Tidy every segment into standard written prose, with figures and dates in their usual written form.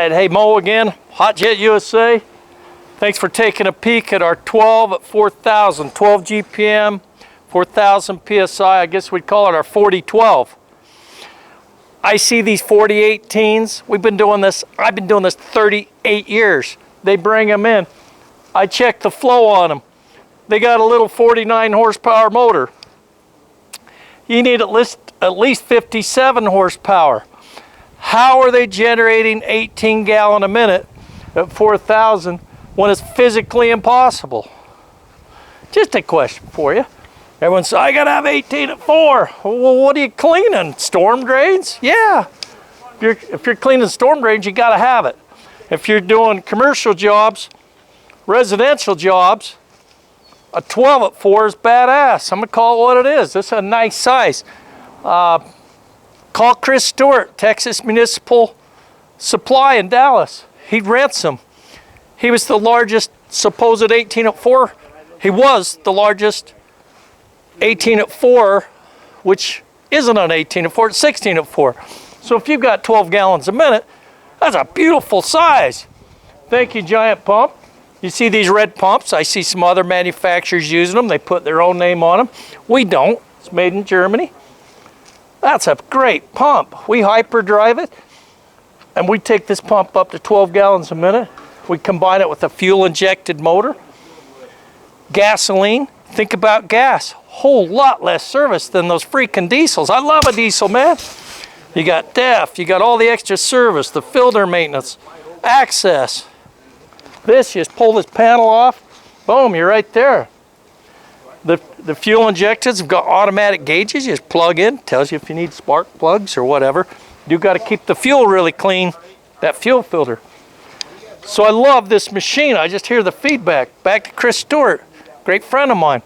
right, hey Mo again, HotJet USA. Thanks for taking a peek at our 12 at 4,000, 12 GPM, 4,000 PSI. I guess we'd call it our 4012. I see these 4018s. We've been doing this, I've been doing this 38 years. They bring them in. I check the flow on them. They got a little 49 horsepower motor. You need at least 57 horsepower. How are they generating 18 gallon a minute at 4,000 when it's physically impossible? Just a question for you. Everyone says, I gotta have 18 at 4. Well, what are you cleaning? Storm drains? Yeah. If you're cleaning storm drains, you gotta have it. If you're doing commercial jobs, residential jobs, a 12 at 4 is badass. I'm gonna call it what it is. This is a nice size. Call Chris Stewart, Texas Municipal Supply in Dallas. He rents them. He was the largest supposed 18 at 4. He was the largest 18 at 4, which isn't an 18 at 4, it's 16 at 4. So if you've got 12 gallons a minute, that's a beautiful size. Thank you, Giant Pump. You see these red pumps? I see some other manufacturers using them. They put their own name on them. We don't. It's made in Germany. That's a great pump. We hyperdrive it, and we take this pump up to 12 gallons a minute. We combine it with a fuel-injected motor. Gasoline, think about gas. Whole lot less service than those freaking diesels. I love a diesel, man. You got DEF, you got all the extra service, the filter maintenance, access. This, you just pull this panel off, boom, you're right there. The fuel injectors have got automatic gauges. You just plug in, tells you if you need spark plugs or whatever. You got to keep the fuel really clean, that fuel filter. So I love this machine. I just hear the feedback. Back to Chris Stewart, great friend of mine.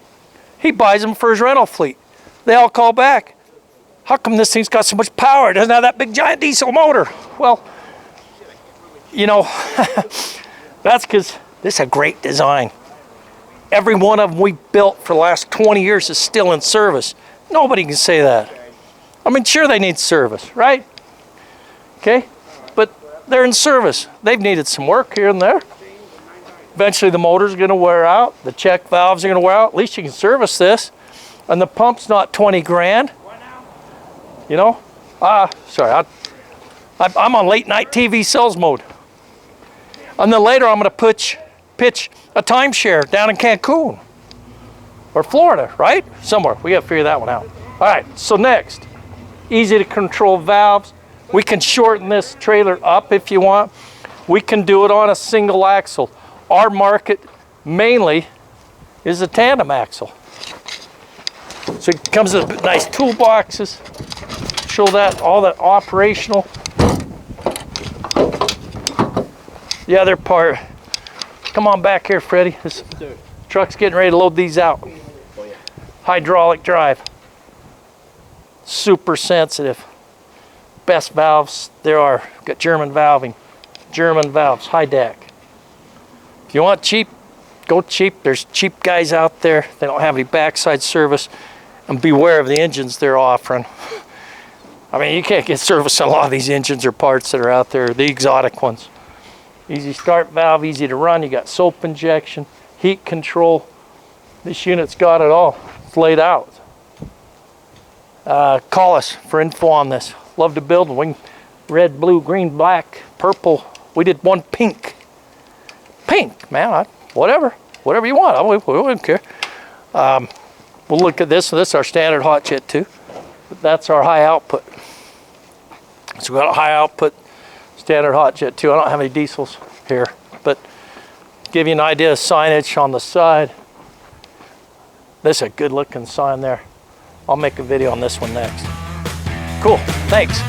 He buys them for his rental fleet. They all call back. How come this thing's got so much power? It doesn't have that big giant diesel motor. Well, you know, that's because this is a great design. Every one of them we built for the last 20 years is still in service. Nobody can say that. I mean, sure they need service, right? Okay, but they're in service. They've needed some work here and there. Eventually the motor's gonna wear out, the check valves are gonna wear out. At least you can service this. And the pump's not 20 grand. You know? Sorry, I'm on late night TV sales mode. And then later I'm gonna pitch a timeshare down in Cancun or Florida, right? Somewhere. We gotta figure that one out. All right, so next, easy to control valves. We can shorten this trailer up if you want. We can do it on a single axle. Our market mainly is the tandem axle. So it comes with nice toolboxes. Show that, all that operational. The other part, come on back here, Freddie. This truck's getting ready to load these out. Hydraulic drive. Super sensitive. Best valves there are. Got German valving. German valves, high deck. If you want cheap, go cheap. There's cheap guys out there. They don't have any backside service. And beware of the engines they're offering. I mean, you can't get service on a lot of these engines or parts that are out there, the exotic ones. Easy start valve, easy to run. You got soap injection, heat control. This unit's got it all. It's laid out. Call us for info on this. Love to build them. Red, blue, green, black, purple. We did one pink. Pink, man, whatever you want. We wouldn't care. We'll look at this. So this is our standard HotJet 2. That's our high output. So we got a high output standard HotJet 2. I don't have any diesels here, but give you an idea of signage on the side. This is a good looking sign there. I'll make a video on this one next. Cool, thanks.